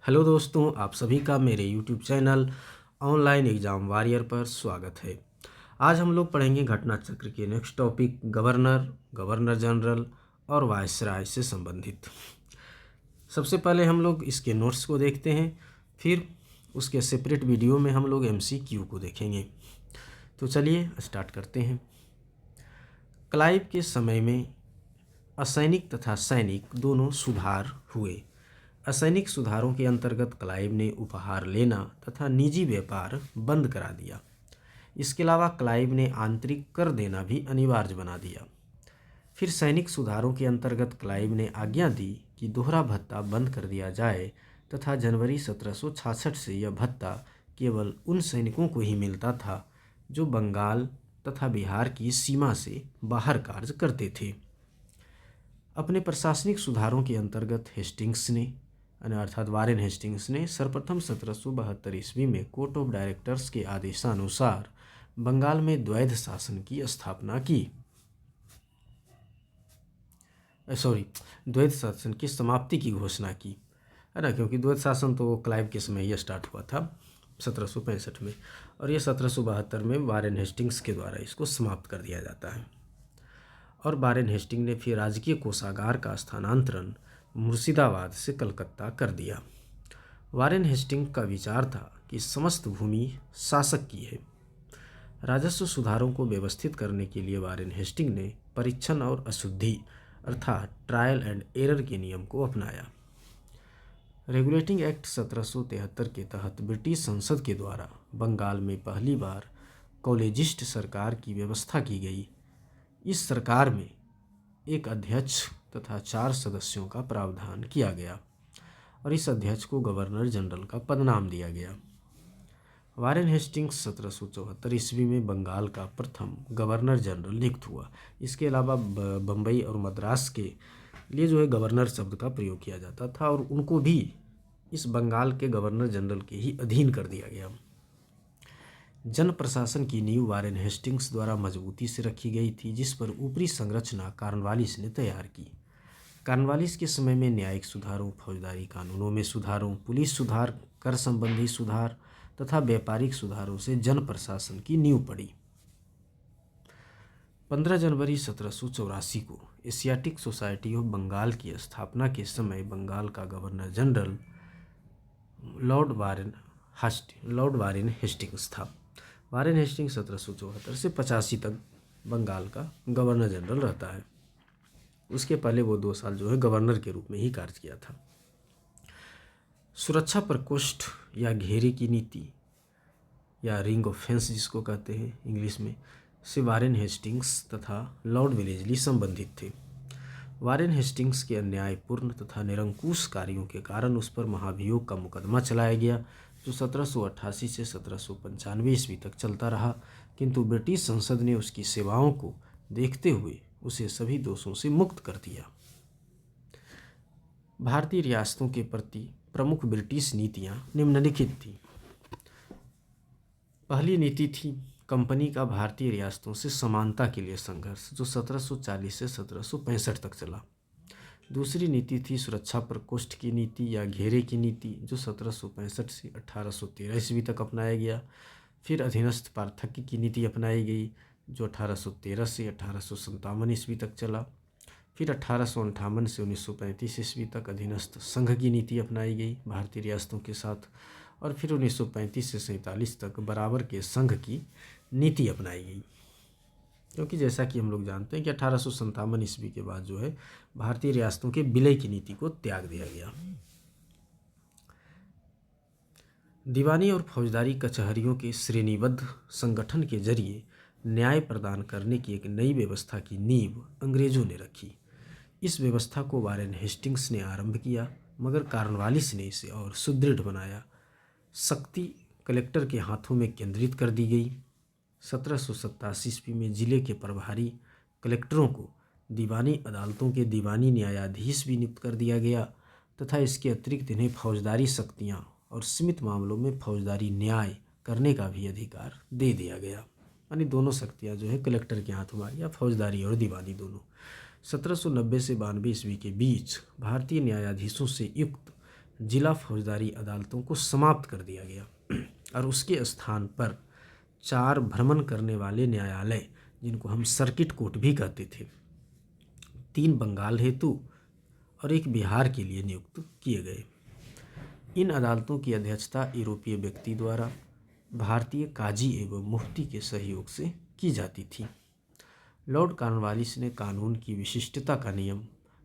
Hello दोस्तों, आप सभी का मेरे YouTube channel online exam warrior पर स्वागत है। आज हम लोग पढ़ेंगे घटना चक्र के next topic governor, governor general और वायसराय से संबंधित। सबसे पहले हम लोग इसके नोट्स को देखते हैं, फिर उसके सेपरेट वीडियो में हम लोग MCQ को देखेंगे। तो चलिए स्टार्ट करते हैं। क्लाइव के समय में असैनिक तथा सैनिक दोनों सुधार हुए। असैनिक सुधारों के अंतर्गत क्लाइव ने उपहार लेना तथा निजी व्यापार बंद करा दिया। इसके अलावा क्लाइव ने आंतरिक कर देना भी अनिवार्य बना दिया। फिर सैनिक सुधारों के अंतर्गत क्लाइव ने आज्ञा दी कि दोहरा भत्ता बंद कर दिया जाए तथा जनवरी 1766 से यह भत्ता केवल उन सैनिकों को ही मिलता था जो बंगाल तथा बिहार की सीमा से बाहर कार्य करते थे। अपने प्रशासनिक सुधारों के अंतर्गत हेस्टिंग्स ने अर्थात वारेन हेस्टिंग्स ने सर्वप्रथम 1772 ईस्वी में कोर्ट ऑफ डायरेक्टर्स के आदेशानुसार बंगाल में द्वैध शासन की स्थापना की। द्वैध शासन की समाप्ति की घोषणा की, है ना, क्योंकि द्वैध शासन तो क्लाइव के समय यह स्टार्ट हुआ था 1765 में, और ये 1772 में वारेन हेस्टिंग्स के द्वारा इसको समाप्त कर दिया जाता है। और वारेन हेस्टिंग ने फिर राजकीय कोषागार का स्थानांतरण मुर्शिदाबाद से कलकत्ता कर दिया। वारेन हेस्टिंग का विचार था कि समस्त भूमि शासक की है। राजस्व सुधारों को व्यवस्थित करने के लिए वारेन हेस्टिंग ने परीक्षण और अशुद्धि अर्थात ट्रायल एंड एरर के नियम को अपनाया। रेगुलेटिंग एक्ट 1773 के तहत ब्रिटिश संसद के द्वारा बंगाल में पहली बार कॉलेजिस्ट सरकार की व्यवस्था की गई। इस सरकार में एक अध्यक्ष तथा 4 सदस्यों का प्रावधान किया गया और इस अध्यक्ष को गवर्नर जनरल का पदनाम दिया गया। वारेन हेस्टिंग्स 1774 ईस्वी में बंगाल का प्रथम गवर्नर जनरल नियुक्त हुआ। इसके अलावा बम्बई और मद्रास के लिए जो है गवर्नर शब्द का प्रयोग किया जाता था और उनको भी इस बंगाल के गवर्नर जनरल के ही अधीन कर दिया गया। जन प्रशासन की नींव वारेन हेस्टिंग्स द्वारा मजबूती से रखी गई थी, जिस पर ऊपरी संरचना कॉर्नवालिस ने तैयार की। कॉर्नवालिस के समय में न्यायिक सुधारों, फौजदारी कानूनों में सुधारों, पुलिस सुधार, कर संबंधी सुधार तथा व्यापारिक सुधारों से जन प्रशासन की नींव पड़ी। 15 जनवरी 1784 को एशियाटिक सोसाइटी ऑफ बंगाल की स्थापना के समय बंगाल का governor general Lord Warren Hastings था। वारेन हेस्टिंग्स 1774 से 85 तक बंगाल का गवर्नर जनरल रहता है। उसके पहले वो 2 साल जो है गवर्नर के रूप में ही कार्य किया था। सुरक्षा प्रकोष्ठ या घेरे की नीति या रिंग ऑफ फेंस जिसको कहते हैं इंग्लिश में, से वारेन हेस्टिंग्स तथा लॉर्ड वेलेस्ली संबंधित थे। वारेन हेस्टिंग्स के अन्यायपूर्ण तथा निरंकुश कार्यों के कारण उस पर महाभियोग का मुकदमा चलाया गया, जो 1788 से 1795 ईस्वी तक चलता रहा, किंतु ब्रिटिश संसद ने उसकी सेवाओं को देखते हुए उसे सभी दोषों से मुक्त कर दिया। भारतीय रियासतों के प्रति प्रमुख ब्रिटिश नीतियां निम्नलिखित थीं। पहली नीति थी कंपनी का भारतीय रियासतों से समानता के लिए संघर्ष, जो 1740 से 1765 तक चला। दूसरी नीति थी सुरक्षा प्रकोष्ठ की नीति या घेरे की नीति, जो 1765 से 1813 ईस्वी तक अपनाया गया। फिर अधीनस्थ पार्थक्य की नीति अपनाई गई, जो 1813 से 1857 ईस्वी तक चला। फिर 1858 से 1935 ईस्वी तक अधीनस्थ संघ की नीति अपनाई गई भारतीय रियासतों के साथ, और फिर 1935 से 47 तक बराबर के संघ की नीति अपनाई गई। क्योंकि जैसा कि हम लोग जानते हैं कि 1857 ईस्वी के बाद जो है भारतीय रियासतों के विलय की नीति को त्याग दिया गया। दीवानी और फौजदारी कचहरियों के श्रेणीबद्ध संगठन के जरिए न्याय प्रदान करने की एक नई व्यवस्था की नींव अंग्रेजों ने रखी। इस व्यवस्था को वारेन हेस्टिंग्स ने आरंभ किया, मगर कॉर्नवालिस ने इसे और सुदृढ़ बनाया। शक्ति कलेक्टर के हाथों में केंद्रित कर दी गई। 1787 ईस्वी में जिले के प्रभारी कलेक्टरों को दीवानी अदालतों के दीवानी न्यायाधीश भी नियुक्त कर दिया गया तथा इसके अतिरिक्त इन्हें फौजदारी शक्तियाँ और सीमित मामलों में फौजदारी न्याय करने का भी अधिकार दे दिया गया। यानी दोनों शक्तियाँ जो है कलेक्टर के हाथ में आ गया, फौजदारी और दीवानी दोनों। 1790 से 92 ईस्वी के बीच भारतीय न्यायाधीशों से युक्त जिला फौजदारी अदालतों को समाप्त कर दिया गया और उसके स्थान पर 4 भ्रमण करने वाले न्यायालय, जिनको हम सर्किट कोर्ट भी कहते थे, 3 बंगाल हेतु और 1 बिहार के लिए नियुक्त किए गए। इन अदालतों की अध्यक्षता यूरोपीय व्यक्ति द्वारा भारतीय काजी एवं मुफ्ती के सहयोग से की जाती थी। लॉर्ड कॉर्नवालिस ने कानून की विशिष्टता का नियम,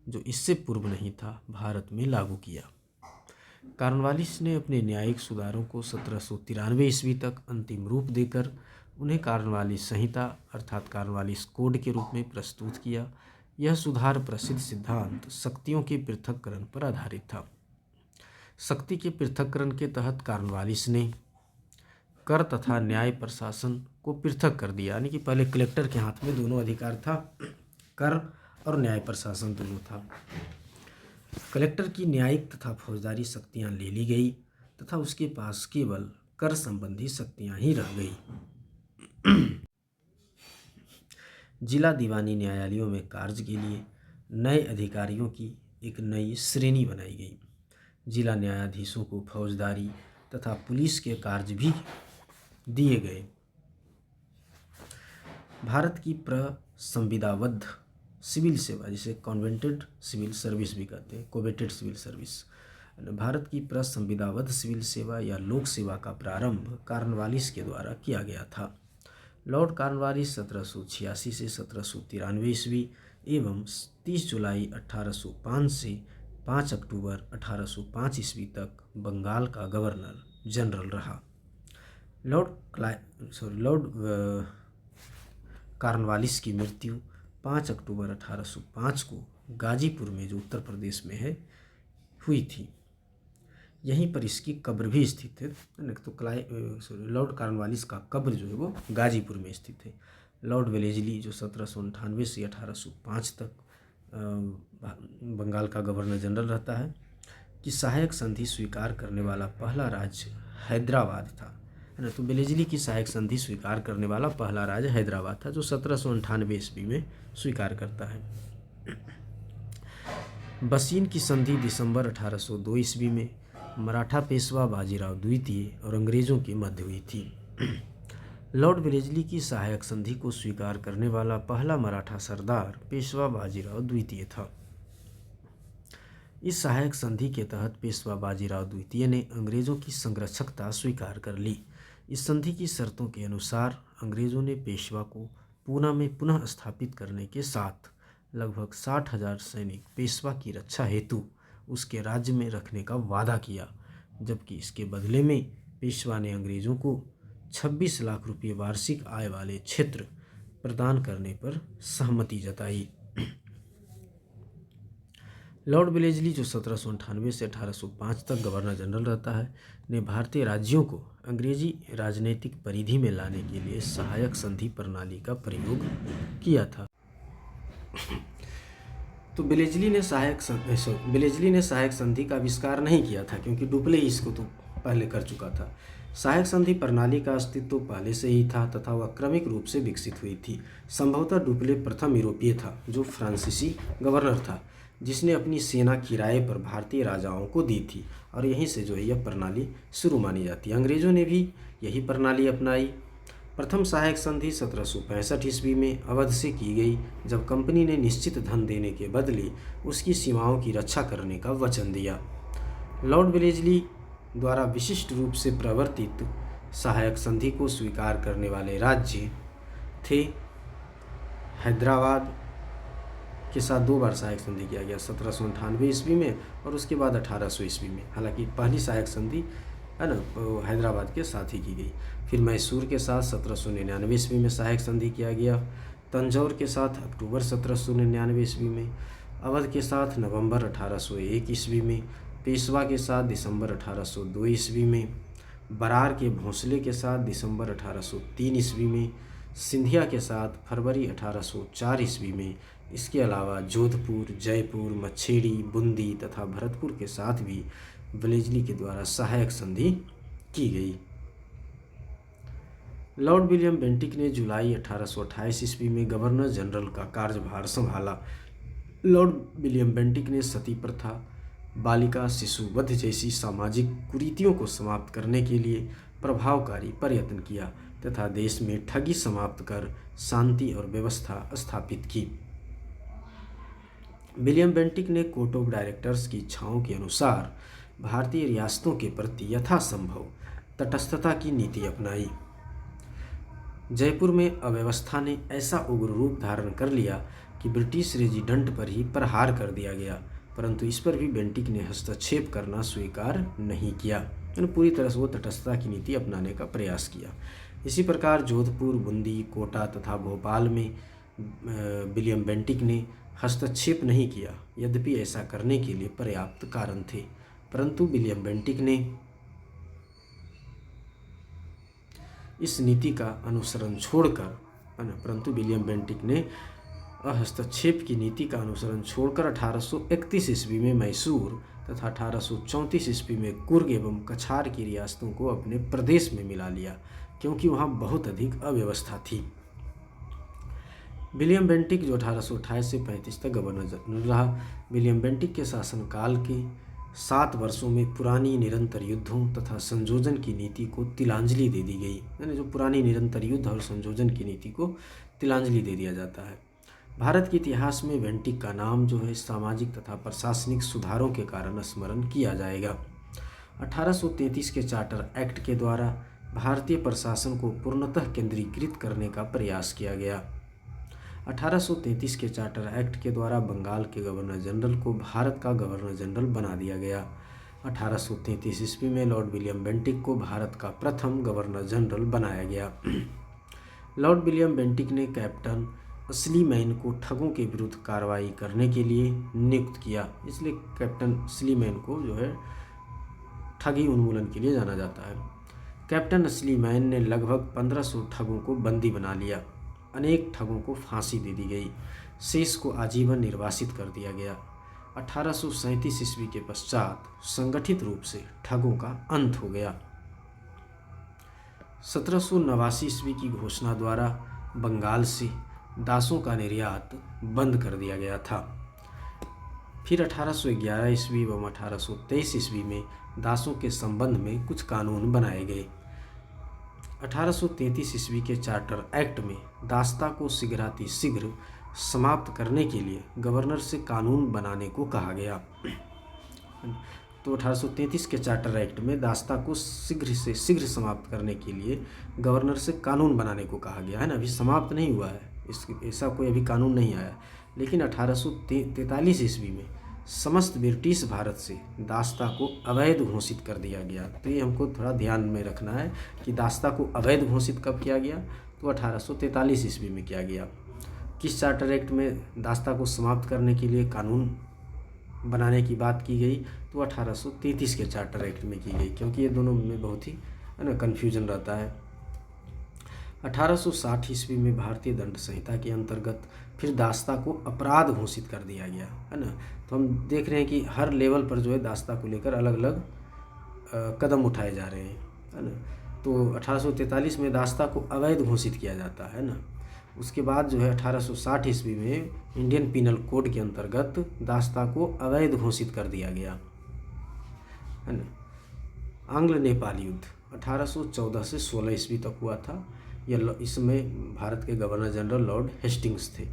जो इससे पूर्व नहीं था, भारत में लागू किया। कॉर्नवालिस ने अपने न्यायिक सुधारों को 1793 ईस्वी तक अंतिम रूप देकर उन्हें कॉर्नवालिस संहिता अर्थात कॉर्नवालिस कोड के रूप में प्रस्तुत किया। यह सुधार प्रसिद्ध सिद्धांत शक्तियों के पृथक्करण पर आधारित था। शक्ति के पृथक्करण के तहत कॉर्नवालिस ने कर तथा न्याय प्रशासन को पृथक कर दिया, यानी कि पहले कलेक्टर के हाथ में दोनों अधिकार था, कर और न्याय प्रशासन दोनों था। कलेक्टर की न्यायिक तथा फौजदारी शक्तियां ले ली गई तथा उसके पास केवल कर संबंधी शक्तियां ही रह गई। जिला दीवानी न्यायालयों में कार्य के लिए नए अधिकारियों की एक नई श्रेणी बनाई गई। जिला न्यायाधीशों को फौजदारी तथा पुलिस के कार्य भी दिए गए। भारत की प्रसंविदाबद्ध सिविल सेवा, जिसे कॉन्वेंटेड सिविल सर्विस भी कहते हैं, कोवेटेड सिविल सर्विस, भारत की प्रसंविदाबद्ध सिविल सेवा या लोक सेवा का प्रारंभ कॉर्नवालिस के द्वारा किया गया था। लॉर्ड कॉर्नवालिस 1786 से 1793 ईस्वी एवं 30 जुलाई 1805 से 5 अक्टूबर 1805 ईस्वी तक बंगाल का गवर्नर जनरल रहा। लॉर्ड कॉर्नवालिस की मृत्यु 5 अक्टूबर 1805 को गाजीपुर में, जो उत्तर प्रदेश में है, हुई थी। यहीं पर इसकी कब्र भी स्थित है। तो लॉर्ड कॉर्नवालिस का कब्र जो है वो गाजीपुर में स्थित है। लॉर्ड वेलेस्ली, जो 1798 से 1805 तक बंगाल का गवर्नर जनरल रहता है, कि सहायक संधि स्वीकार करने वाला पहला राज्य हैदराबाद था, है ना। तो वेलेस्ली की सहायक संधि स्वीकार करने वाला पहला राज्य हैदराबाद था, जो 1798 ईस्वी में स्वीकार करता है। बसीन की संधि दिसंबर 1802 ईस्वी में मराठा पेशवा बाजीराव द्वितीय और अंग्रेजों के मध्य हुई थी। लॉर्ड वेलेस्ली की सहायक संधि को स्वीकार करने वाला पहला मराठा सरदार पेशवा बाजीराव द्वितीय था। इस सहायक संधि के तहत पेशवा बाजीराव द्वितीय ने अंग्रेजों की संरक्षकता स्वीकार कर ली। इस संधि की शर्तों के अनुसार अंग्रेजों ने पेशवा को पूना में पुनः स्थापित करने के साथ लगभग 60,000 सैनिक पेशवा की रक्षा हेतु उसके राज्य में रखने का वादा किया, जबकि इसके बदले में पेशवा ने अंग्रेजों को 26 लाख रुपये वार्षिक आय वाले क्षेत्र प्रदान करने पर सहमति जताई। लॉर्ड वेलेस्ली, जो 1798 से 1805 तक गवर्नर जनरल रहता है, ने भारतीय राज्यों को अंग्रेजी राजनीतिक परिधि में लाने के लिए सहायक संधि प्रणाली का प्रयोग किया था। तो वेलेस्ली ने सहायक संधि का आविष्कार नहीं किया था, क्योंकि डुप्ले इसको तो पहले कर चुका था। सहायक संधि प्रणाली का अस्तित्व पहले से ही था तथा वह क्रमिक रूप से विकसित हुई थी। संभवतः डुप्ले प्रथम यूरोपीय था जो फ्रांसीसी गवर्नर था, जिसने अपनी सेना किराए पर भारतीय राजाओं को दी थी, और यहीं से जो है यह प्रणाली शुरू मानी जाती है। अंग्रेजों ने भी यही प्रणाली अपनाई। प्रथम सहायक संधि 1765 ईस्वी में अवध से की गई, जब कंपनी ने निश्चित धन देने के बदले उसकी सीमाओं की रक्षा करने का वचन दिया। लॉर्ड वेलेस्ली द्वारा विशिष्ट रूप से प्रवर्तित सहायक संधि को स्वीकार करने वाले राज्य थे हैदराबाद के साथ 2 बार सहायक संधि किया गया, 1798 ईस्वी में और उसके बाद 1800 ईस्वी में। हालांकि पहली सहायक संधि है ना हैदराबाद के साथ ही की गई। फिर मैसूर के साथ 1799 ईस्वी में सहायक संधि किया गया, तंजौर के साथ अक्टूबर 1799 ईस्वी में, अवध के साथ नवंबर 1801 ईस्वी में, पेशवा के साथ दिसंबर 1802 ईस्वी में, बरार के भोंसले के साथ दिसंबर 1803 ईस्वी में, सिंधिया के साथ फरवरी 1804 ईस्वी में। इसके अलावा जोधपुर, जयपुर, मच्छेड़ी, बूंदी तथा भरतपुर के साथ भी वेलेस्ली के द्वारा सहायक संधि की गई। लॉर्ड विलियम बेंटिक ने जुलाई 1828 ईस्वी में गवर्नर जनरल का कार्यभार संभाला। लॉर्ड विलियम बेंटिक ने सती प्रथा, बालिका शिशुवध जैसी सामाजिक कुरीतियों को समाप्त करने के लिए प्रभावकारी प्रयत्न किया तथा देश में ठगी समाप्त कर शांति और व्यवस्था स्थापित की। विलियम बेंटिक ने कोर्ट ऑफ डायरेक्टर्स की इच्छाओं के अनुसार भारतीय रियासतों के प्रति यथासंभव तटस्थता की नीति अपनाई। जयपुर में अव्यवस्था ने ऐसा उग्र रूप धारण कर लिया कि ब्रिटिश रेजिडेंट पर ही प्रहार कर दिया गया, परंतु इस पर भी बेंटिक ने हस्तक्षेप करना स्वीकार नहीं किया। उन्होंने पूरी तरह से वो तटस्थता की नीति अपनाने का प्रयास किया। इसी प्रकार जोधपुर, बूंदी, कोटा तथा भोपाल में विलियम बेंटिक ने हस्तक्षेप नहीं किया, यद्यपि ऐसा करने के लिए पर्याप्त कारण थे, परंतु विलियम बेंटिक ने इस नीति का अनुसरण छोड़कर हस्तक्षेप की नीति का अनुसरण छोड़कर 1831 ईस्वी में मैसूर तथा 1834 ईस्वी में कुर्ग एवं कछार की रियासतों को अपने प्रदेश में मिला लिया, क्योंकि वहाँ बहुत अधिक अव्यवस्था थी। विलियम बेंटिक जो 1828 से 35 तक गवर्नर जनरल रहा, विलियम बेंटिक के शासनकाल के 7 वर्षों में पुरानी निरंतर युद्धों तथा संयोजन की नीति को तिलांजलि दे दी गई। यानी जो पुरानी निरंतर युद्ध और संयोजन की नीति को तिलांजलि दे दिया जाता है। भारत के इतिहास में बेंटिक का नाम जो है सामाजिक तथा प्रशासनिक सुधारों के कारण स्मरण किया जाएगा। 1833 के चार्टर एक्ट के द्वारा भारतीय प्रशासन को पूर्णतः केंद्रीकृत करने का प्रयास किया गया। 1833 के चार्टर एक्ट के द्वारा बंगाल के गवर्नर जनरल को भारत का गवर्नर जनरल बना दिया गया। 1833 ईस्वी में लॉर्ड विलियम बेंटिक को भारत का प्रथम गवर्नर जनरल बनाया गया। लॉर्ड विलियम बेंटिक ने कैप्टन स्लीमैन को ठगों के विरुद्ध कार्रवाई करने के लिए नियुक्त किया, इसलिए कैप्टन स्लीमैन को जो है ठगी उन्मूलन के लिए जाना जाता है। कैप्टन स्लीमैन ने लगभग 1500 ठगों को बंदी बना लिया। अनेक ठगों को फांसी दे दी गई, शेष को आजीवन निर्वासित कर दिया गया। 1837 ईस्वी के पश्चात संगठित रूप से ठगों का अंत हो गया। 1789 ईस्वी की घोषणा द्वारा बंगाल से दासों का निर्यात बंद कर दिया गया था। फिर 1811 ईस्वी एवं 1823 ईस्वी में दासों के संबंध में कुछ कानून बनाए गए। 1833 ईस्वी के चार्टर एक्ट में दासता को शीघ्र समाप्त करने के लिए गवर्नर से कानून बनाने को कहा गया। तो 1833 के चार्टर एक्ट में दासता को शीघ्र समाप्त करने के लिए गवर्नर से कानून बनाने को कहा गया है ना। अभी समाप्त नहीं हुआ है, ऐसा कोई अभी कानून नहीं आया, लेकिन 1843 ईस्वी में समस्त ब्रिटिश भारत से दासता को अवैध घोषित कर दिया गया। तो ये हमको थोड़ा ध्यान में रखना है कि दासता को अवैध घोषित कब किया गया, तो 1843 ईस्वी में किया गया। किस चार्टर एक्ट में दासता को समाप्त करने के लिए कानून बनाने की बात की गई, तो 1833 के चार्टर एक्ट में की गई, क्योंकि ये दोनों में बहुत ही है ना कन्फ्यूजन रहता है। 1860 ईस्वी में भारतीय दंड संहिता के अंतर्गत फिर दासता को अपराध घोषित कर दिया गया है ना। तो हम देख रहे हैं कि हर लेवल पर जो है दासता को लेकर अलग अलग कदम उठाए जा रहे हैं है ना। तो 1843 में दासता को अवैध घोषित किया जाता है ना। उसके बाद जो है 1860 ईस्वी में इंडियन पीनल कोड के अंतर्गत दासता को अवैध घोषित कर दिया गया है ना। आंग्ल नेपाल युद्ध 1814 से 16 ईस्वी तक हुआ था। इसमें भारत के गवर्नर जनरल लॉर्ड हेस्टिंग्स थे।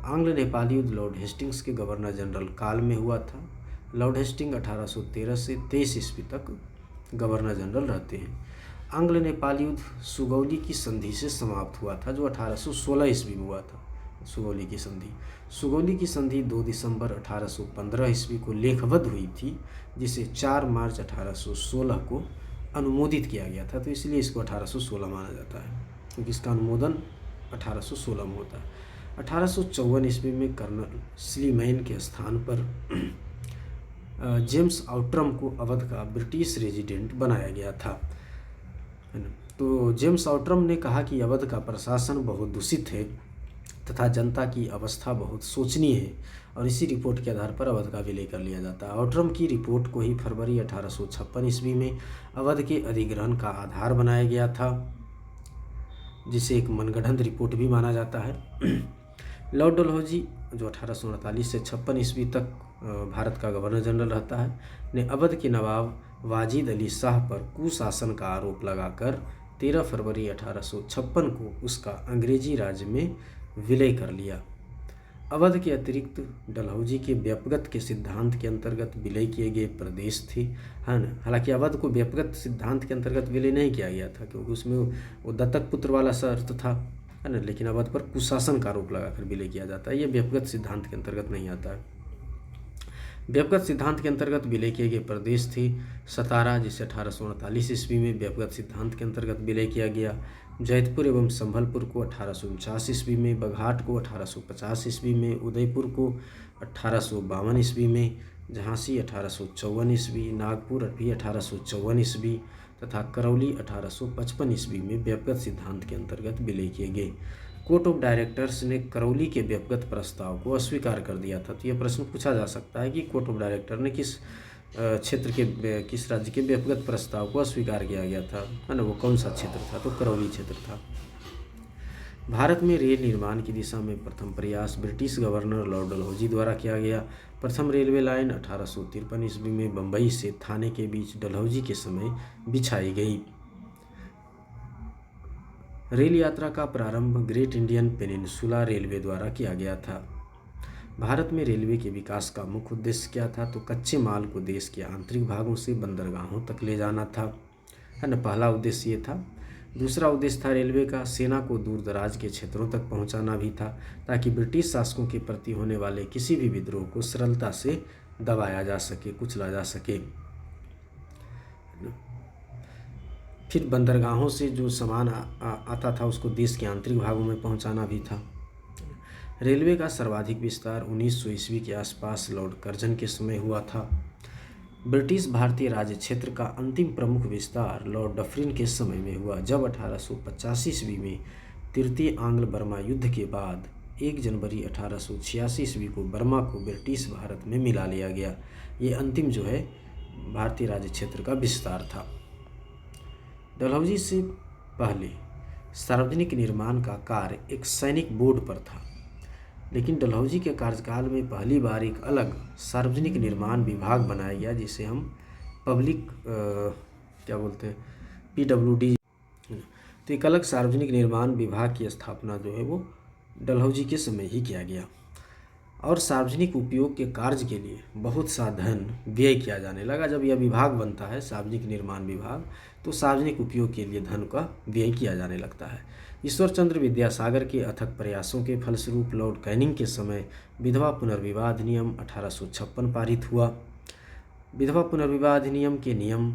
आंग्ल नेपाल युद्ध लॉर्ड हेस्टिंग्स के गवर्नर जनरल काल में हुआ था। लॉर्ड हेस्टिंग 1813 से 23 ईस्वी तक गवर्नर जनरल रहते हैं। आंग्ल नेपाल युद्ध सुगौली की संधि से समाप्त हुआ था, जो 1816 ईस्वी में हुआ था। सुगौली की संधि 2 दिसंबर 1815 ईस्वी को लेखबद्ध हुई थी, जिसे 4 मार्च 1816 को अनुमोदित किया गया था। तो इसलिए इसको 1816 माना जाता है, क्योंकि इसका अनुमोदन 1816 में होता है। 1854 ईस्वी में कर्नल स्लीमैन के स्थान पर जेम्स आउट्रम को अवध का ब्रिटिश रेजिडेंट बनाया गया था। तो जेम्स आउट्रम ने कहा कि अवध का प्रशासन बहुत दूषित है तथा जनता की अवस्था बहुत शोचनीय है, और इसी रिपोर्ट के आधार पर अवध का विलय कर लिया जाता है। आउट्रम की रिपोर्ट को ही फरवरी 1856 ईस्वी में अवध के अधिग्रहण का आधार बनाया गया था, जिसे एक मनगढ़ंत रिपोर्ट भी माना जाता है। लॉर्ड डलहौजी जो 1848 से 56 ईस्वी तक भारत का गवर्नर जनरल रहता है, ने अवध के नवाब वाजिद अली शाह पर कुशासन का आरोप लगाकर 13 फरवरी 1856 को उसका अंग्रेजी राज्य में विलय कर लिया। अवध के अतिरिक्त डलहौजी के व्यपगत के सिद्धांत के अंतर्गत विलय किए गए प्रदेश थे, है ना। हालांकि अवध को व्यपगत सिद्धांत के अंतर्गत विलय नहीं किया गया था, क्योंकि उसमें वो दत्तक पुत्र वाला शर्त था, है ना। लेकिन अवध पर कुशासन का आरोप लगाकर विलय किया जाता है, ये व्यपगत सिद्धांत के अंतर्गत नहीं आता है। व्यपगत सिद्धांत के अंतर्गत विलय किए गए प्रदेश थे सतारा, जिसे 1848 ईस्वी में व्यपगत सिद्धांत के अंतर्गत विलय किया गया। जैतपुर एवं संभलपुर को 1849 ईस्वी में, बघाट को 1850 ईस्वी में, उदयपुर को 1852 ईस्वी में, झांसी 1854 ईस्वी, नागपुर भी 1854 ईस्वी तथा करौली 1855 ईस्वी में व्यपगत सिद्धांत के अंतर्गत विलय किए गए। कोर्ट ऑफ डायरेक्टर्स ने करौली के व्यपगत प्रस्ताव को अस्वीकार कर दिया था। तो यह प्रश्न पूछा जा सकता है कि कोर्ट ऑफ डायरेक्टर ने किस क्षेत्र के, किस राज्य के व्यपगत प्रस्ताव को अस्वीकार किया गया था, है ना। वो कौन सा क्षेत्र था? तो करौली क्षेत्र था। भारत में रेल निर्माण की दिशा में प्रथम प्रयास ब्रिटिश गवर्नर लॉर्ड डलहौजी द्वारा किया गया। प्रथम रेलवे लाइन 1853 ईस्वी में बम्बई से थाने के बीच डलहौजी के समय बिछाई गई। रेल यात्रा का प्रारंभ ग्रेट इंडियन पेनिनसुला रेलवे द्वारा किया गया था। भारत में रेलवे के विकास का मुख्य उद्देश्य क्या था? तो कच्चे माल को देश के आंतरिक भागों से बंदरगाहों तक ले जाना था, है ना। पहला उद्देश्य ये था। दूसरा उद्देश्य था रेलवे का सेना को दूर दराज के क्षेत्रों तक पहुंचाना भी था, ताकि ब्रिटिश शासकों के प्रति होने वाले किसी भी विद्रोह को सरलता से दबाया जा सके, कुचला जा सके। फिर बंदरगाहों से जो सामान आता था उसको देश के आंतरिक भागों में पहुंचाना भी था। रेलवे का सर्वाधिक विस्तार 1900 ईस्वी के आसपास लॉर्ड कर्जन के समय हुआ था। ब्रिटिश भारतीय राज्य क्षेत्र का अंतिम प्रमुख विस्तार लॉर्ड डफरिन के समय में हुआ, जब 1885 ईस्वी में तृतीय आंग्ल बर्मा युद्ध के बाद 1 जनवरी 1886 ईस्वी को बर्मा को ब्रिटिश भारत में मिला लिया गया। ये अंतिम जो है भारतीय राज्य क्षेत्र का विस्तार था। डलहौजी से पहले सार्वजनिक निर्माण का कार्य एक सैनिक बोर्ड पर था, लेकिन डलहौजी के कार्यकाल में पहली बार एक अलग सार्वजनिक निर्माण विभाग बनाया गया, जिसे हम पब्लिक क्या बोलते हैं, PWD। तो एक अलग सार्वजनिक निर्माण विभाग की स्थापना जो है वो डलहौजी के समय ही किया गया, और सार्वजनिक उपयोग के कार्य के लिए बहुत सा धन व्यय किया जाने लगा। जब यह विभाग बनता है सार्वजनिक निर्माण विभाग, तो सार्वजनिक उपयोग के लिए धन का व्यय किया जाने लगता है। ईश्वर चंद्र विद्यासागर के अथक प्रयासों के फलस्वरूप लॉर्ड कैनिंग के समय विधवा पुनर्विवाह अधिनियम 1856 पारित हुआ। विधवा पुनर्विवाह अधिनियम के नियम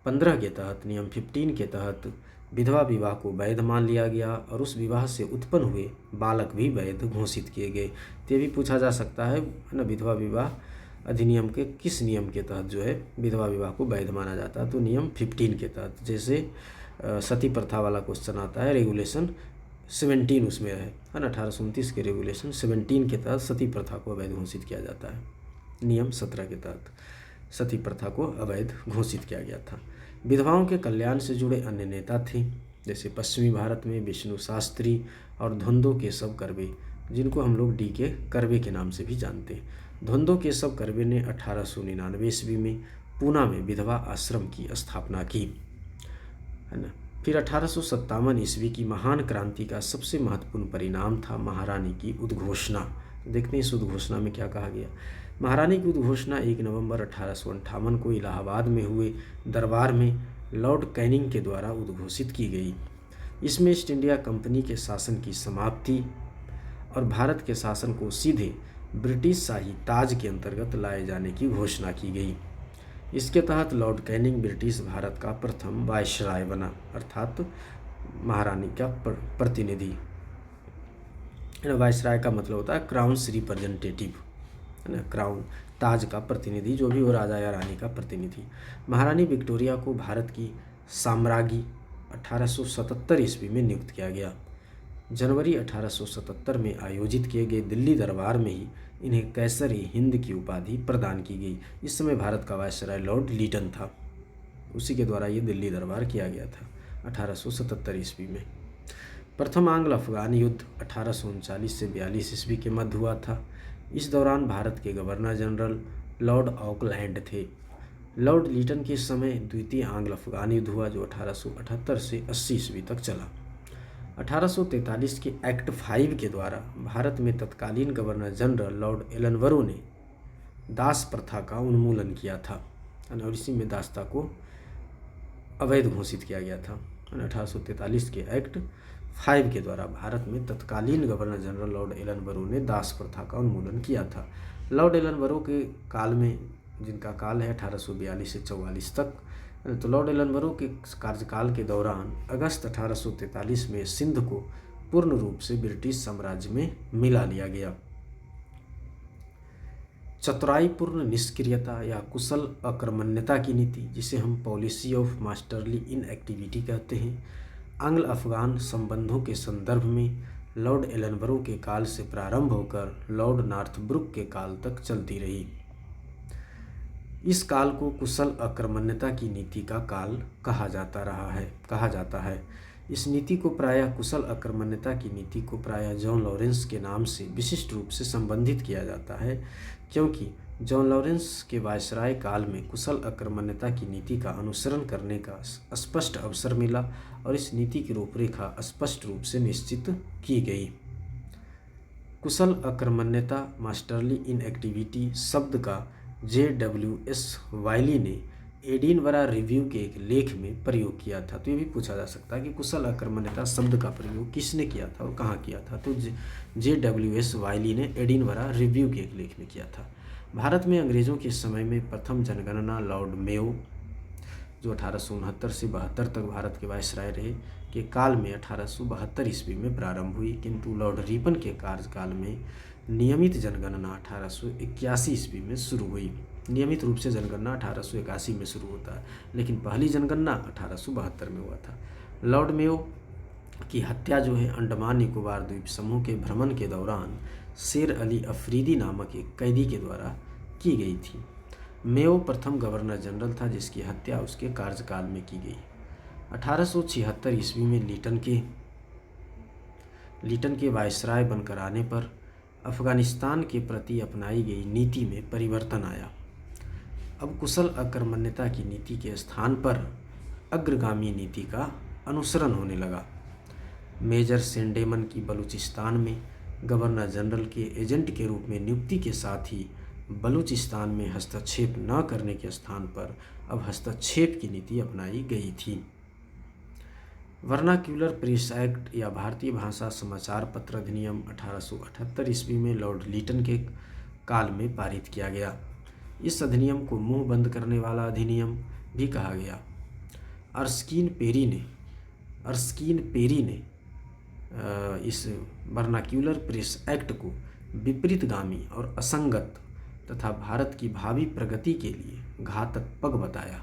15 के तहत, नियम 15 के तहत विधवा विवाह को वैध मान लिया गया, और उस विवाह से उत्पन्न हुए बालक भी वैध घोषित किए गए। तो ये भी पूछा जा सकता है ना, विधवा विवाह अधिनियम के किस नियम के तहत जो है विधवा विवाह को वैध माना जाता है? तो नियम 15 के तहत। जैसे सती प्रथा वाला क्वेश्चन आता है, रेगुलेशन 17 उसमें है ना, 1829 के रेगुलेशन 17 के तहत सती प्रथा को अवैध घोषित किया जाता है। नियम 17 के तहत सती प्रथा को अवैध घोषित किया गया था। विधवाओं के कल्याण से जुड़े अन्य नेता थे, जैसे पश्चिमी भारत में विष्णु शास्त्री और धुंधो केशव कर्वे, जिनको हम लोग DK कर्वे के नाम से भी जानते हैं। धुंधो केशव कर्वे ने 1899 ईस्वी में पूना में विधवा आश्रम की स्थापना की, है ना। फिर 1857 ईस्वी की महान क्रांति का सबसे महत्वपूर्ण परिणाम था महारानी की उद्घोषणा। देखते हैं इस उद्घोषणा में क्या कहा गया। महारानी की उद्घोषणा 1 नवंबर 1858 को इलाहाबाद में हुए दरबार में लॉर्ड कैनिंग के द्वारा उद्घोषित की गई। इसमें ईस्ट इंडिया कंपनी के शासन की समाप्ति और भारत के शासन को सीधे ब्रिटिश शाही ताज के अंतर्गत लाए जाने की घोषणा की गई। इसके तहत लॉर्ड कैनिंग ब्रिटिश भारत का प्रथम वायसराय बना, अर्थात महारानी का प्रतिनिधि। वायसराय का मतलब होता है क्राउन्स रिप्रेजेंटेटिव, है ना, क्राउन ताज का प्रतिनिधि, जो भी हो राजा या रानी का प्रतिनिधि। महारानी विक्टोरिया को भारत की साम्राज्ञी 1877 ईस्वी में नियुक्त किया गया। जनवरी 1877 में आयोजित किए गए दिल्ली दरबार में ही इन्हें कैसर ए हिंद की उपाधि प्रदान की गई। इस समय भारत का वायसराय लॉर्ड लीटन था, उसी के द्वारा ये दिल्ली दरबार किया गया था 1877 ईस्वी में। प्रथम आंग्ल अफगान युद्ध 1839 से 42 ईस्वी के मध्य हुआ था। इस दौरान भारत के गवर्नर जनरल लॉर्ड ऑकलैंड थे। लॉर्ड लीटन के समय द्वितीय आंग्ल अफगान युद्ध हुआ जो 1878 से 80 ईस्वी तक चला। 1843 के एक्ट 5 के द्वारा भारत में तत्कालीन गवर्नर जनरल लॉर्ड एलनबरो ने दास प्रथा का उन्मूलन किया था और इसी में दासता को अवैध घोषित किया गया था। 1843 के एक्ट 5 के द्वारा भारत में तत्कालीन गवर्नर जनरल लॉर्ड एलनबरो ने दास प्रथा का उन्मूलन किया था। लॉर्ड एलनबरो के काल में, जिनका काल है 1842 से 44 तक, तो लॉर्ड एलनबरो के कार्यकाल के दौरान अगस्त 1843 में सिंध को पूर्ण रूप से ब्रिटिश साम्राज्य में मिला लिया गया। चतुराईपूर्ण निष्क्रियता या कुशल अकर्मण्यता की नीति, जिसे हम पॉलिसी ऑफ मास्टरली इनएक्टिविटी कहते हैं, आंग्ल अफगान संबंधों के संदर्भ में लॉर्ड एलनबरो के काल से प्रारंभ होकर लॉर्ड नॉर्थब्रुक के काल तक चलती रही। इस काल को कुशल अकर्मण्यता की नीति का काल कहा जाता है। इस नीति को प्रायः कुशल अकर्मण्यता की नीति को प्रायः जॉन लॉरेंस के नाम से विशिष्ट रूप से संबंधित किया जाता है, क्योंकि जॉन लॉरेंस के वायसराय काल में कुशल अकर्मण्यता की नीति का अनुसरण करने का स्पष्ट अवसर मिला और इस नीति की रूपरेखा स्पष्ट रूप से निश्चित की गई। कुशल अकर्मण्यता मास्टरली इनएक्टिविटी शब्द का JWS वाइली ने एडिनबरा रिव्यू के एक लेख में प्रयोग किया था। तो ये भी पूछा जा सकता है कि कुशल अकर्मण्यता शब्द का प्रयोग किसने किया था और कहाँ किया था। तो JWS वाइली ने एडिनबरा रिव्यू के एक लेख में किया था। भारत में अंग्रेज़ों के समय में प्रथम जनगणना लॉर्ड मेयो, जो 1869 से 72 तक भारत के वायसराय रहे, के काल में 1872 ईस्वी में प्रारंभ हुई, किंतु लॉर्ड रिपन के कार्यकाल में नियमित जनगणना 1881 ईस्वी में शुरू हुई। नियमित रूप से जनगणना 1881 में शुरू होता है, लेकिन पहली जनगणना 1872 में हुआ था। लॉर्ड मेयो की हत्या जो है अंडमान निकोबार द्वीप समूह के भ्रमण के दौरान शेर अली अफरीदी नामक एक कैदी के द्वारा की गई थी। मेयो प्रथम गवर्नर जनरल था जिसकी हत्या उसके कार्यकाल में की गई। 1876 ईस्वी में लीटन के वायसराय बनकर आने पर अफगानिस्तान के प्रति अपनाई गई नीति में परिवर्तन आया। अब कुशल अकर्मण्यता की नीति के स्थान पर अग्रगामी नीति का अनुसरण होने लगा। मेजर सेंडेमन की बलूचिस्तान में गवर्नर जनरल के एजेंट के रूप में नियुक्ति के साथ ही बलूचिस्तान में हस्तक्षेप न करने के स्थान पर अब हस्तक्षेप की नीति अपनाई गई थी। वर्नाक्यूलर प्रेस एक्ट या भारतीय भाषा समाचार पत्र अधिनियम 1878 ईस्वी में लॉर्ड लीटन के काल में पारित किया गया। इस अधिनियम को मुंह बंद करने वाला अधिनियम भी कहा गया। अर्स्कीन पेरी ने इस वर्नाक्यूलर प्रेस एक्ट को विपरीतगामी और असंगत तथा भारत की भावी प्रगति के लिए घातक पग बताया।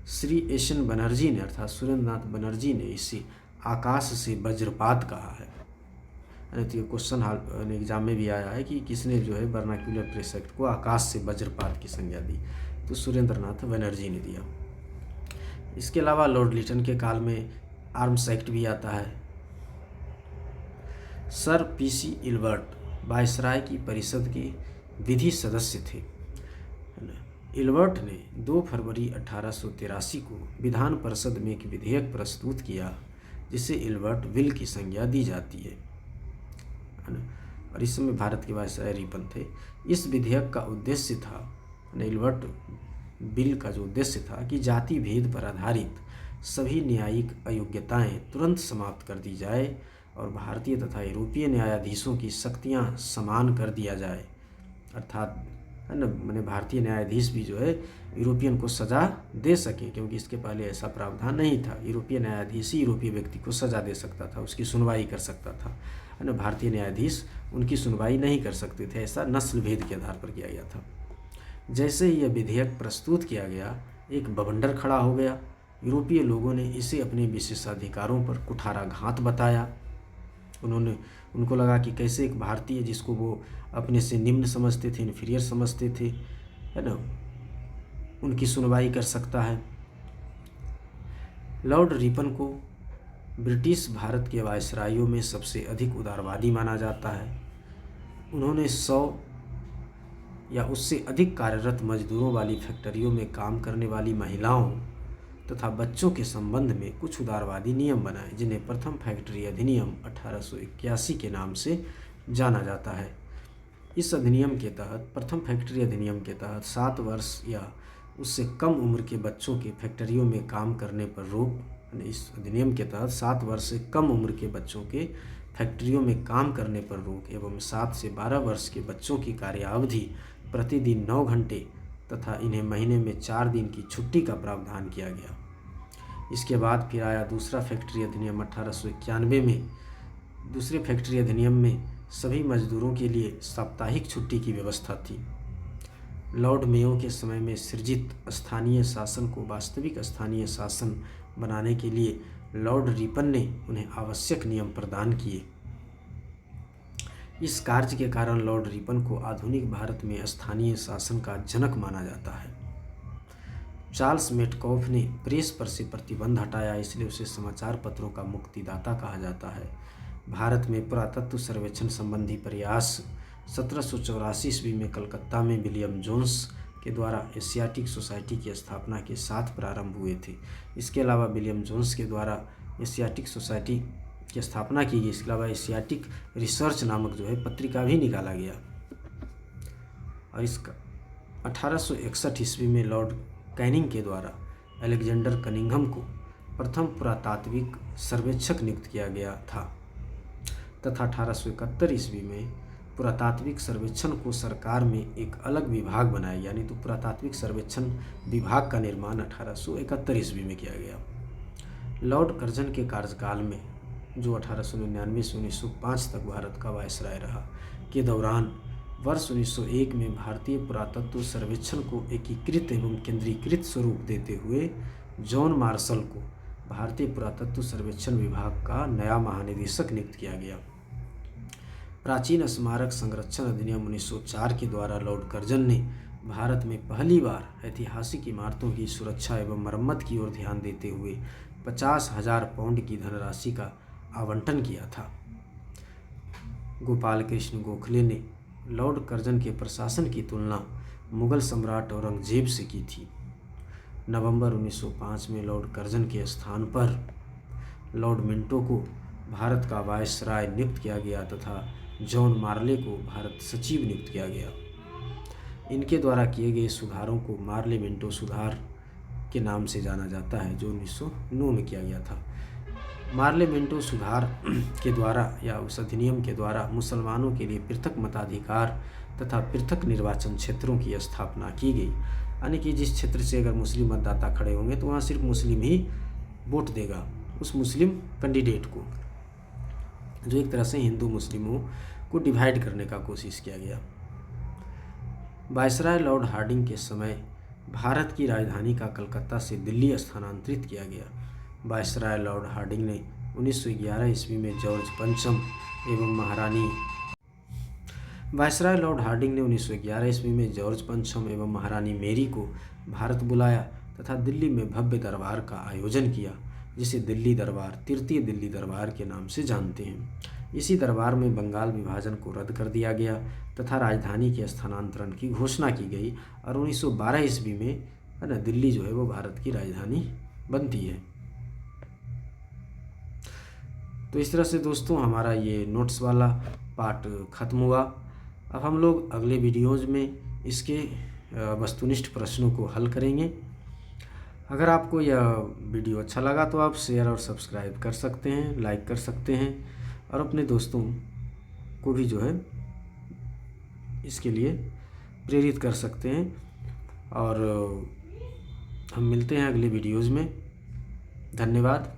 श्री एशन बनर्जी ने अर्थात सुरेंद्रनाथ बनर्जी ने इसे आकाश से वज्रपात कहा है। तो ये क्वेश्चन एग्जाम में भी आया है कि किसने जो है वर्नाक्यूलर प्रेस एक्ट को आकाश से वज्रपात की संज्ञा दी, तो सुरेंद्रनाथ बनर्जी ने दिया। इसके अलावा लॉर्ड लीटन के काल में आर्म्स एक्ट भी आता है। सर PC इल्बर्ट वायसराय की परिषद के विधि सदस्य थे। इल्बर्ट ने 2 फरवरी 1883 को विधान परिषद में एक विधेयक प्रस्तुत किया जिसे इल्बर्ट बिल की संज्ञा दी जाती है और इस समय भारत के वायसराय रिपन थे। इस विधेयक का उद्देश्य था, इल्बर्ट बिल का जो उद्देश्य था कि जाति भेद पर आधारित सभी न्यायिक अयोग्यताएं तुरंत समाप्त कर दी जाए और भारतीय तथा यूरोपीय न्यायाधीशों की शक्तियां समान कर दिया जाए। अर्थात है ना, मैंने भारतीय न्यायाधीश भी जो है यूरोपियन को सज़ा दे सके, क्योंकि इसके पहले ऐसा प्रावधान नहीं था। यूरोपीय न्यायाधीश ही यूरोपीय व्यक्ति को सज़ा दे सकता था, उसकी सुनवाई कर सकता था, है ना। भारतीय न्यायाधीश उनकी सुनवाई नहीं कर सकते थे। ऐसा नस्ल भेद के आधार पर किया गया था। जैसे ही यह विधेयक प्रस्तुत किया गया, एक बवंडर खड़ा हो गया। यूरोपीय लोगों ने इसे अपने विशेषाधिकारों पर कुठाराघात बताया। उनको लगा कि कैसे एक भारतीय जिसको वो अपने से निम्न समझते थे, इन्फीरियर समझते थे, है ना, उनकी सुनवाई कर सकता है। लॉर्ड रिपन को ब्रिटिश भारत के वायसरायों में सबसे अधिक उदारवादी माना जाता है। उन्होंने 100 या उससे अधिक कार्यरत मजदूरों वाली फैक्ट्रियों में काम करने वाली महिलाओं तथा बच्चों के संबंध में कुछ उदारवादी नियम बनाए, जिन्हें प्रथम फैक्ट्री अधिनियम 1881 के नाम से जाना जाता है। इस अधिनियम के तहत, प्रथम फैक्ट्री अधिनियम के तहत 7 वर्ष या उससे कम उम्र के बच्चों के फैक्ट्रियों में काम करने पर रोक, इस अधिनियम के तहत 7 वर्ष से कम उम्र के बच्चों के फैक्ट्रियों में काम करने पर रोक एवं 7 से 12 वर्ष के बच्चों की कार्यावधि प्रतिदिन 9 घंटे तथा इन्हें महीने में 4 दिन की छुट्टी का प्रावधान किया गया। इसके बाद फिर आया दूसरा फैक्ट्री अधिनियम 1891 में। दूसरे फैक्ट्री अधिनियम में सभी मजदूरों के लिए साप्ताहिक छुट्टी की व्यवस्था थी। लॉर्ड मेयो के समय में सृजित स्थानीय शासन को वास्तविक स्थानीय शासन बनाने के लिए लॉर्ड रिपन ने उन्हें आवश्यक नियम प्रदान किए। इस कार्य के कारण लॉर्ड रिपन को आधुनिक भारत में स्थानीय शासन का जनक माना जाता है। चार्ल्स मेटकॉफ ने प्रेस पर से प्रतिबंध हटाया, इसलिए उसे समाचार पत्रों का मुक्तिदाता कहा जाता है। भारत में पुरातत्व सर्वेक्षण संबंधी प्रयास 1784 ईस्वी में कलकत्ता में विलियम जोन्स के द्वारा एशियाटिक सोसाइटी की स्थापना के साथ प्रारंभ हुए थे। इसके अलावा विलियम जोन्स के द्वारा एशियाटिक सोसाइटी की स्थापना की गई। इसके अलावा एशियाटिक रिसर्च नामक जो है पत्रिका भी निकाला गया। और इसका 1861 ईस्वी में लॉर्ड कैनिंग के द्वारा अलेक्जेंडर कनिंघम को प्रथम पुरातात्विक सर्वेक्षक नियुक्त किया गया था तथा 1871 ईस्वी में पुरातात्विक सर्वेक्षण को सरकार में एक अलग विभाग बनाया, यानी तो पुरातात्विक सर्वेक्षण विभाग का निर्माण 1871 ईस्वी में किया गया। लॉर्ड कर्जन के कार्यकाल में, जो 1899 से 1905 तक भारत का वायसराय रहा, के दौरान वर्ष 1901 में भारतीय पुरातत्व सर्वेक्षण को एकीकृत एवं केंद्रीकृत स्वरूप देते हुए जॉन मार्शल को भारतीय पुरातत्व सर्वेक्षण विभाग का नया महानिदेशक नियुक्त किया गया। प्राचीन स्मारक संरक्षण अधिनियम 1904 के द्वारा लॉर्ड कर्जन ने भारत में पहली बार ऐतिहासिक इमारतों की सुरक्षा एवं मरम्मत की ओर ध्यान देते हुए 50,000 पाउंड की धनराशि का आवंटन किया था। गोपाल कृष्ण गोखले ने लॉर्ड कर्जन के प्रशासन की तुलना मुगल सम्राट औरंगजेब से की थी। नवंबर 1905 में लॉर्ड कर्जन के स्थान पर लॉर्ड मिंटो को भारत का वायसराय नियुक्त किया गया तथा जॉन मार्ले को भारत सचिव नियुक्त किया गया। इनके द्वारा किए गए सुधारों को मार्ले मिंटो सुधार के नाम से जाना जाता है, जो 1909 में किया गया था। मार्ले मिंटो सुधार के द्वारा या उस अधिनियम के द्वारा मुसलमानों के लिए पृथक मताधिकार तथा पृथक निर्वाचन क्षेत्रों की स्थापना की गई, यानी कि जिस क्षेत्र से अगर मुस्लिम मतदाता खड़े होंगे तो वहाँ सिर्फ मुस्लिम ही वोट देगा उस मुस्लिम कैंडिडेट को, जो एक तरह से हिंदू मुस्लिमों को डिवाइड करने का कोशिश किया गया। वायसराय लॉर्ड हार्डिंग के समय भारत की राजधानी का कलकत्ता से दिल्ली स्थानांतरित किया गया। वायसराय लॉर्ड हार्डिंग ने 1911 ईस्वी में जॉर्ज पंचम एवं महारानी वायसराय लॉर्ड हार्डिंग ने 1911 ईस्वी में जॉर्ज पंचम एवं महारानी मेरी को भारत बुलाया तथा दिल्ली में भव्य दरबार का आयोजन किया, जिसे दिल्ली दरबार, तृतीय दिल्ली दरबार के नाम से जानते हैं। इसी दरबार में बंगाल विभाजन को रद्द कर दिया गया तथा राजधानी के स्थानांतरण की घोषणा की गई और 1912 ईस्वी में है ना दिल्ली जो है वो भारत की राजधानी बनती है। तो इस तरह से दोस्तों हमारा ये नोट्स वाला पार्ट ख़त्म हुआ। अब हम लोग अगले वीडियोज़ में इसके वस्तुनिष्ठ प्रश्नों को हल करेंगे। अगर आपको यह वीडियो अच्छा लगा तो आप शेयर और सब्सक्राइब कर सकते हैं, लाइक कर सकते हैं और अपने दोस्तों को भी जो है इसके लिए प्रेरित कर सकते हैं। और हम मिलते हैं अगले वीडियोज़ में। धन्यवाद।